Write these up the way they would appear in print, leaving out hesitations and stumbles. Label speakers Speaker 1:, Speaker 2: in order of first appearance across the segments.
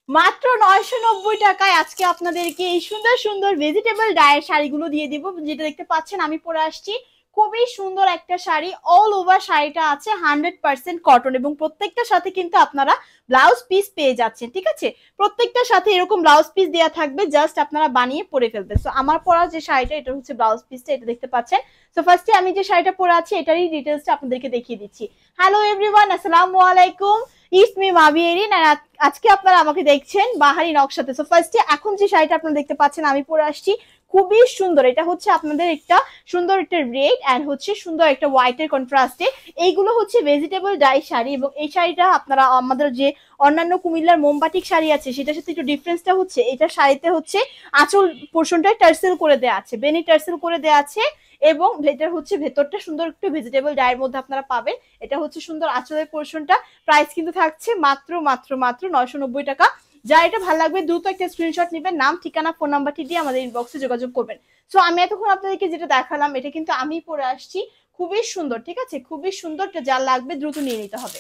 Speaker 1: মাত্র 990 টাকায় আজকে আপনাদেরকে এই সুন্দর সুন্দর ভেজিটেবল ডায়ের শাড়িগুলো দিয়ে দিব। যেটা দেখতে পাচ্ছেন আমি পরে আসছি, খুবই সুন্দর একটা শাড়ি। অল ওভার শাড়িটা আছে 100% কটন এবং প্রত্যেকটার সাথে কিন্তু আপনারা ব্লাউজ পিস পেয়ে যাচ্ছেন। ঠিক আছে, প্রত্যেকটার সাথে এরকম ব্লাউজ পিস দেওয়া থাকবে, জাস্ট আপনারা বানিয়ে পরে ফেলবেন। সো আমার পরা যে শাড়িটা, এটা হচ্ছে ব্লাউজ পিসটা, এটা দেখতে পাচ্ছেন। সো ফার্স্টে আমি যে শাড়িটা পরে আছি এটারই ডিটেলসটা আপনাদেরকে দেখিয়ে দিচ্ছি। হ্যালো এভরিওয়ান, আসসালামু আলাইকুম। It's me Mabi Erin. আর আজকে আপনারা আমাকে দেখছেন বাহারি নকশাতে। সো ফার্স্টে এখন যে শাড়িটা আপনারা দেখতে পাচ্ছেন আমি পরে আসছি, খুবই সুন্দর। এটা হচ্ছে আপনাদের একটা সুন্দর একটা রেড এন্ড হচ্ছে সুন্দর একটা হোয়াইটের কন্ট্রাস্টে। এইগুলো হচ্ছে ভেজিটেবল ডাই শাড়ি এবং এই শাড়িটা আপনারা আমাদের যে অন্যান্য কুমিল্লার মোমবাটিক শাড়ি আছে সেটার সাথে একটু ডিফারেন্সটা হচ্ছে এটা শাড়িতে হচ্ছে আঁচল পোর্শনটায় টার্সেল করে দেওয়া আছে, বেনি টার্সেল করে দেওয়া আছে এবং ভেতর হচ্ছে ভেতরটা সুন্দর একটু ভেজিটেবল ডায়ের মধ্যে আপনারা পাবেন। এটা হচ্ছে সুন্দর আঁচলের পোর্শনটা। প্রাইস কিন্তু থাকছে মাত্র মাত্র মাত্র 990 টাকা। যা এটা ভালো লাগবে দ্রুত একটা স্ক্রিনশট নেবেন, নাম ঠিকানা ফোন নাম্বারটি দিয়ে আমাদের ইনবক্সে যোগাযোগ করবেন। সো আমি এতক্ষণ আপনাদেরকে যেটা দেখালাম এটা কিন্তু আমি পরে আসছি, খুবই সুন্দর। ঠিক আছে, খুবই সুন্দর। যা লাগবে দ্রুত নিয়ে নিতে হবে।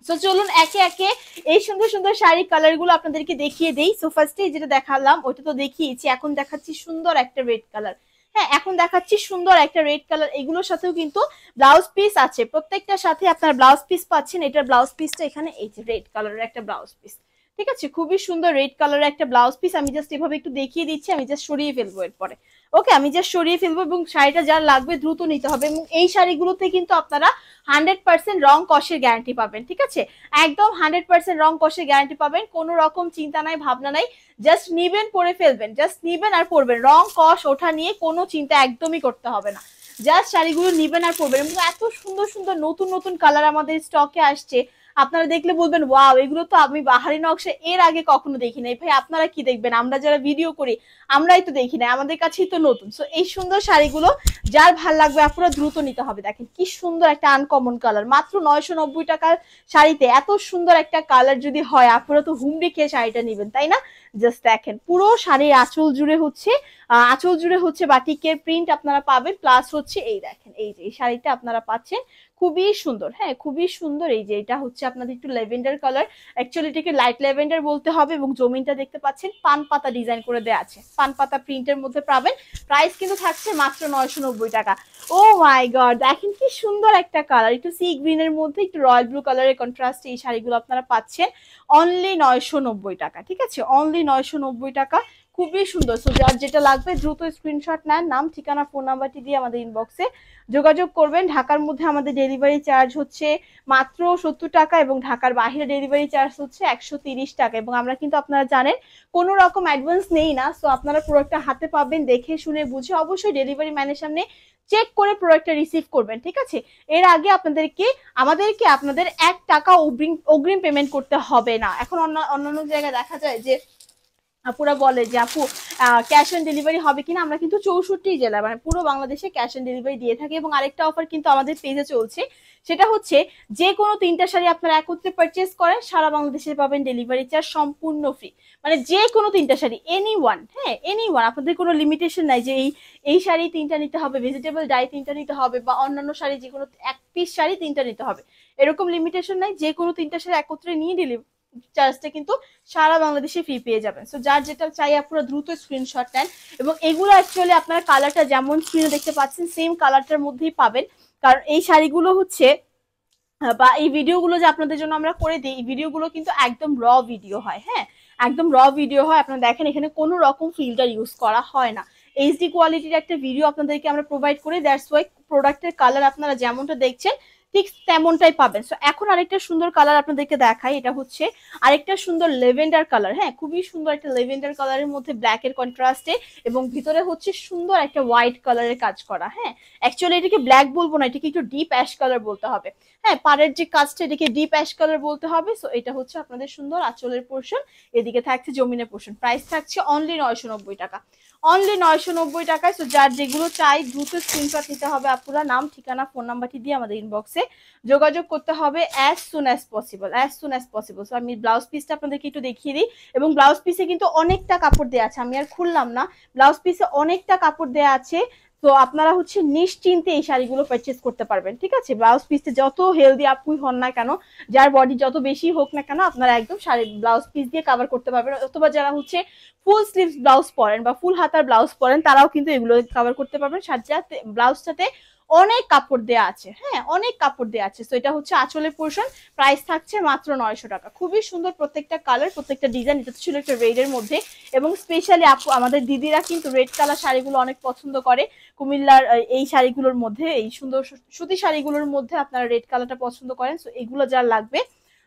Speaker 1: সো চলুন একে একে এই সুন্দর সুন্দর শাড়ি কালার গুলো আপনাদেরকে দেখিয়ে দেই। সো ফার্স্টে যেটা দেখালাম ওটা তো দেখিয়েছি, এখন দেখাচ্ছি সুন্দর একটা রেড কালার। হ্যাঁ, এখন দেখাচ্ছি সুন্দর একটা রেড কালার। এগুলোর সাথেও কিন্তু ব্লাউজ পিস আছে, প্রত্যেকটার সাথে আপনার ব্লাউজ পিস পাচ্ছেন। এটার ব্লাউজ পিসটা এখানে এই যে রেড কালারের একটা ব্লাউজ পিস। ঠিক আছে, খুবই সুন্দর রেড কালারের একটা ব্লাউজ পিস। আমি জাস্ট এভাবে একটু দেখিয়ে দিচ্ছি, আমি জাস্ট সরিয়ে ফেলবো এরপরে। ওকে, আমি জাস্ট সরিয়ে ফেলবো এবং শাড়িটা যার লাগবে দ্রুত নিতে হবে। এবং এই শাড়িগুলোতে কিন্তু আপনারা 100% রং কষের গ্যারান্টি পাবেন। ঠিক আছে, একদম 100% রং কষের গ্যারান্টি পাবেন। কোনো রকম চিন্তা নাই, ভাবনা নাই, জাস্ট নিবেন পরে ফেলবেন, জাস্ট নিবেন আর পরবেন। রং কষ ওঠা নিয়ে কোনো চিন্তা একদমই করতে হবে না, জাস্ট শাড়িগুলো নিবেন আর পরবেন। এবং এত সুন্দর সুন্দর নতুন নতুন কালার আমাদের স্টকে আসছে, আপনারা দেখলে বলবেন ওয়াও, এগুলো তো আমি বাহারি নকশা এর আগে কখনো দেখি নাই। ভাই আপনারা কি দেখবেন, আমরা যারা ভিডিও করি আমরাই তো দেখি না, আমাদের কাছেই তো নতুন। সো এই সুন্দর শাড়িগুলো যার ভাল লাগবে আপনারা দ্রুত নিতে হবে। দেখেন কি সুন্দর একটা আনকমন কালার, মাত্র 990 টাকার শাড়িতে এত সুন্দর একটা কালার যদি হয় আপনারা তো হুমড়ি খেয়ে শাড়িটা নেবেন, তাই না? জাস্ট দেখেন পুরো শাড়ির আঁচল জুড়ে হচ্ছে বাটিকের প্রিন্ট আপনারা পাবেন, প্লাস হচ্ছে এই দেখেন এই যে এই শাড়িটা আপনারা পাচ্ছেন, খুবই সুন্দর। হ্যাঁ, খুবই সুন্দর। এই যে এটা হচ্ছে আপনাদের একটু ল্যাভেন্ডার কালার, অ্যাকচুয়ালি এটাকে লাইট ল্যাভেন্ডার বলতে হবে। এবং জমিনটা দেখতে পাচ্ছেন পান পাতা ডিজাইন করে দেওয়া আছে, পান পাতা প্রিন্টের মধ্যে পাবেন। প্রাইস কিন্তু থাকছে মাত্র 990 টাকা। ও মাই গড, দেখেন কি সুন্দর একটা কালার, একটু সি গ্রিন এর মধ্যে একটু রয়্যাল ব্লু কালারের কন্ট্রাস্টে এই শাড়িগুলো আপনারা পাচ্ছেন অনলি 990 টাকা। ঠিক আছে, অনলি 990 টাকা, খুবই সুন্দর। সো যার যেটা লাগবে দ্রুত স্ক্রিনশট নেন, নাম ঠিকানা ফোন নাম্বারটি দিয়ে আমাদের ইনবক্সে যোগাযোগ করবেন। ঢাকার মধ্যে আমাদের ডেলিভারি চার্জ হচ্ছে মাত্র 70 টাকা এবং ঢাকার বাইরে ডেলিভারি চার্জ হচ্ছে 130 টাকা। এবং আমরা কিন্তু আপনারা জানেন কোনো রকম অ্যাডভান্স নেই না। সো আপনারা প্রোডাক্টটা হাতে পাবেন, দেখে শুনে বুঝে অবশ্যই ডেলিভারি ম্যানের সামনে চেক করে প্রোডাক্টটা রিসিভ করবেন। ঠিক আছে, এর আগে আমাদেরকে আপনাদের 1 টাকা অগ্রিম পেমেন্ট করতে হবে না। এখন অন্যান্য জায়গায় দেখা যায় যে আপুরা বলে যে আপু ক্যাশ অন ডেলিভারি হবে কিনা। আমরা কিন্তু 64 জেলা মানে পুরো বাংলাদেশে ক্যাশ অন ডেলিভারি দিয়ে থাকি। এবং আরেকটা অফার কিন্তু আমাদের পেজে চলছে, সেটা হচ্ছে যে কোনো 3টা শাড়ি আপনারা একত্রে পারচেস করেন সারা বাংলাদেশে পাবেন ডেলিভারি চার্জ সম্পূর্ণ ফ্রি। মানে যে কোনো 3টা শাড়ি, এনি ওয়ান। হ্যাঁ, এনি ওয়ান, আপনাদের কোনো লিমিটেশন নাই যে এই শাড়ি 3টা নিতে হবে, ভেজিটেবল ডাই 3টা নিতে হবে, বা অন্যান্য শাড়ি যে কোনো 1 পিস শাড়ি 3টা নিতে হবে, এরকম লিমিটেশন নাই। যে কোনো 3টা শাড়ি একত্রে নিয়ে ডেলিভারি চার্জটা কিন্তু সারা বাংলাদেশে ফ্রি পেয়ে যাবেন। সো যার যেটা চাই আপনারা দ্রুত স্ক্রিনশট নেন। এবং এগুলো অ্যাকচুয়ালি আপনারা কালারটা যেমন স্ক্রিনে দেখতে পাচ্ছেন সেম কালারটার মধ্যেই পাবেন, কারণ এই শাড়িগুলো হচ্ছে বা এই ভিডিওগুলো যে আপনাদের জন্য আমরা করে দিই, এই ভিডিওগুলো কিন্তু একদম র ভিডিও হয়। হ্যাঁ, একদম র ভিডিও হয়। আপনারা দেখেন এখানে কোনো রকম ফিল্টার ইউজ করা হয় না, এইচডি কোয়ালিটির একটা ভিডিও আপনাদেরকে আমরা প্রোভাইড করি। দ্যাটস ওয়াই প্রোডাক্টের কালার আপনারা যেমনটা দেখছেন ঠিক তেমনটাই পাবেন। সো এখন আরেকটা সুন্দর কালার আপনাদেরকে দেখাই, এটা হচ্ছে আরেকটা সুন্দর লেভেন্ডার কালার। হ্যাঁ, খুবই সুন্দর একটা লেভেন্ডার কালারের মধ্যে ব্ল্যাক এর কন্ট্রাস্টে এবং ভিতরে হচ্ছে সুন্দর একটা হোয়াইট কালারের কাজ করা। হ্যাঁ, অ্যাকচুয়ালি এটাকে ব্ল্যাক বলবো না, এটাকে একটু ডিপ অ্যাশ কালার বলতে হবে। হ্যাঁ, পাড়ের যে কাজটা এটাকে ডিপ অ্যাশ কালার বলতে হবে। সো এটা হচ্ছে আপনাদের সুন্দর আঁচলের পোর্শন, এদিকে থাকছে জমিনের পোর্শন। প্রাইস থাকছে অনলি 990 টাকা, অনলি 990 টাকায়। সো যার যেগুলো চাই দ্রুত স্ক্রিনশট নিতে হবে আপুরা, নাম ঠিকানা ফোন নাম্বারটি দিয়ে আমাদের ইনবক্সে যোগাযোগ করতে হবে as soon as possible, as soon as possible. So আমি ব্লাউজ পিসটা আপনাদেরকে একটু দেখিয়ে দিই। এবং ব্লাউজ পিসে কিন্তু অনেকটা কাপড় দেওয়া আছে, আমি আর খুললাম না, ব্লাউজ পিসে অনেকটা কাপড় দেওয়া আছে। তো আপনারা হচ্ছে নিশ্চিন্তে এই শাড়িগুলো পারচেজ করতে পারবেন, ঠিক আছে। ব্লাউজ পিসে যত হেলদি আপুই হন না কেন, যার বডি যত বেশি হোক না কেন, আপনারা একদম শাড়ি ব্লাউজ পিস দিয়ে কভার করতে পারবেন। অথবা যারা হচ্ছে ফুল স্লিভস ব্লাউজ পরেন বা ফুল হাতার ব্লাউজ পরেন, তারাও কিন্তু এগুলো কভার করতে পারবেন। সাথে ব্লাউজটাতে অনেক কাপড় দেয়া আছে, হ্যাঁ অনেক কাপড় দেয়া আছে। তো এটা হচ্ছে আঁচলের পোর্শন, প্রাইস থাকছে মাত্র 900 টাকা। খুবই সুন্দর প্রত্যেকটা কালার, প্রত্যেকটা ডিজাইন। এটা ছিল একটা রেডের মধ্যে, এবং স্পেশালি আপু আমাদের দিদিরা কিন্তু রেড কালার শাড়িগুলো অনেক পছন্দ করে। কুমিল্লার এই শাড়িগুলোর মধ্যে, এই সুন্দর সুতি শাড়িগুলোর মধ্যে আপনারা রেড কালারটা পছন্দ করেন। সো এগুলো যার লাগবে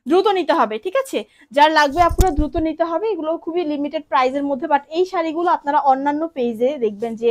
Speaker 1: দ্রুত নিতে হবে, ঠিক আছে। যার লাগবে আপনারা দ্রুত নিতে হবে। এগুলো খুবই লিমিটেড প্রাইসের মধ্যে, বাট এই শাড়িগুলো আপনারা অন্যান্য পেজে দেখবেন যে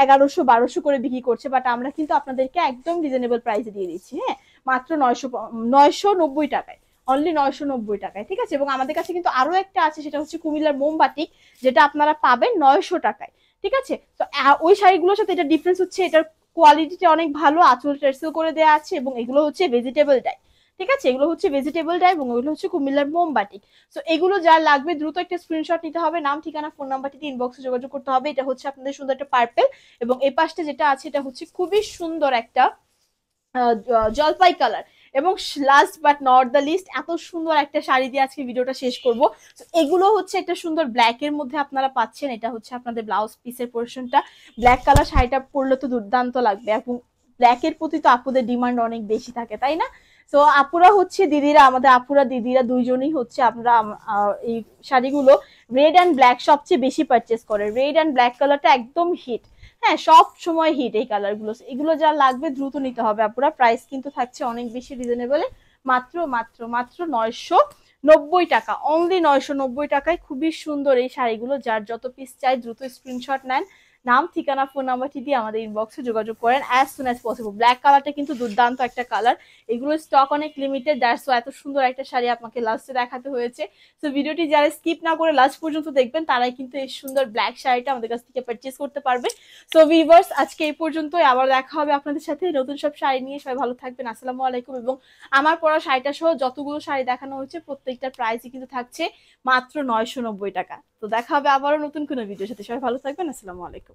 Speaker 1: 1100-1200 করে বিক্রি করছে, বাট আমরা কিন্তু আপনাদেরকে একদম রিজনেবল প্রাইসে দিয়ে দিচ্ছি, হ্যাঁ মাত্র 990 টাকায়, অনলি 990 টাকায়, ঠিক আছে। এবং আমাদের কাছে কিন্তু আরো একটা আছে, সেটা হচ্ছে কুমিল্লার মোমবাটিক, যেটা আপনারা পাবেন 900 টাকায়, ঠিক আছে। তো ওই শাড়িগুলোর সাথে এটা ডিফারেন্স হচ্ছে এটার কোয়ালিটিটা অনেক ভালো, আঁচল টার্সেল করে দেওয়া আছে, এবং এগুলো হচ্ছে ভেজিটেবল ডাই, ঠিক আছে। এগুলো হচ্ছে ভেজিটেবল ডাই, এবং এগুলো হচ্ছে কুমিল্লার মোমবাটিক। সো এগুলো যার লাগবে দ্রুত একটা স্ক্রিনশট নিতে হবে, নাম ঠিকানা ফোন নাম্বারটিতে ইনবক্সে যোগাযোগ করতে হবে। এটা হচ্ছে আপনাদের সুন্দর একটা পার্পেল, এবং এই পাশটা যেটা আছে এটা হচ্ছে খুবই সুন্দর একটা জলপাই কালার। এবং last but not the least, এত সুন্দর একটা শাড়ি দিয়ে আজকে ভিডিওটা শেষ করব। এগুলো হচ্ছে একটা সুন্দর ব্ল্যাক এর মধ্যে আপনারা পাচ্ছেন। এটা হচ্ছে আপনাদের ব্লাউজ পিসের পোর্শনটা। ব্ল্যাক কালার শাড়িটা পরলে তো দুর্দান্ত লাগবে, এবং ব্ল্যাক এর প্রতি তো আপুদের ডিমান্ড অনেক বেশি থাকে, তাই না। তো আপুরা হচ্ছে দিদিরা, আমাদের আপুরা দিদিরা দুইজনই হচ্ছে আমরা এই শাড়িগুলো রেড অ্যান্ড ব্ল্যাক সবচেয়ে বেশি পারচেস করে। রেড অ্যান্ড ব্ল্যাক কালারটা একদম হিট, হ্যাঁ সব সময় হিট এই কালার গুলো। এগুলো যা লাগবে দ্রুত নিতে হবে আপুরা। প্রাইস কিন্তু থাকছে অনেক বেশি রিজনেবলে, মাত্র মাত্র মাত্র 990 টাকা, অনলি 990 টাকায় খুবই সুন্দর এই শাড়িগুলো। যার যত পিস চাই দ্রুত স্ক্রিনশট নেন, নাম ঠিকানা ফোন নাম্বারটি দিয়ে আমাদের ইনবক্সে যোগাযোগ করেন as soon as possible. Black কালারটা কিন্তু দুর্দান্ত একটা কালার, এগুলোর স্টক অনেক লিমিটেড, দ্যাটস এত সুন্দর একটা শাড়ি আপনাকে লাস্টে দেখাতে হয়েছে। তো ভিডিওটি যারা স্কিপ না করে লাস্ট পর্যন্ত দেখবেন, তারাই কিন্তু এই সুন্দর ব্ল্যাক শাড়িটা আমাদের কাছ থেকে পারচেজ করতে পারবে। সো ভিউয়ার্স, আজকে এই পর্যন্তই, আবার দেখা হবে আপনাদের সাথে নতুন সব শাড়ি নিয়ে। সবাই ভালো থাকবেন, আসসালামু আলাইকুম। এবং আমার পরা শাড়িটা সহ যতগুলো শাড়ি দেখানো হয়েছে প্রত্যেকটার প্রাইসই কিন্তু থাকছে মাত্র 990 টাকা। তো দেখা হবে আবারও নতুন কোনো ভিডিওর সাথে, সবাই ভালো থাকবেন, আসসালামু আলাইকুম।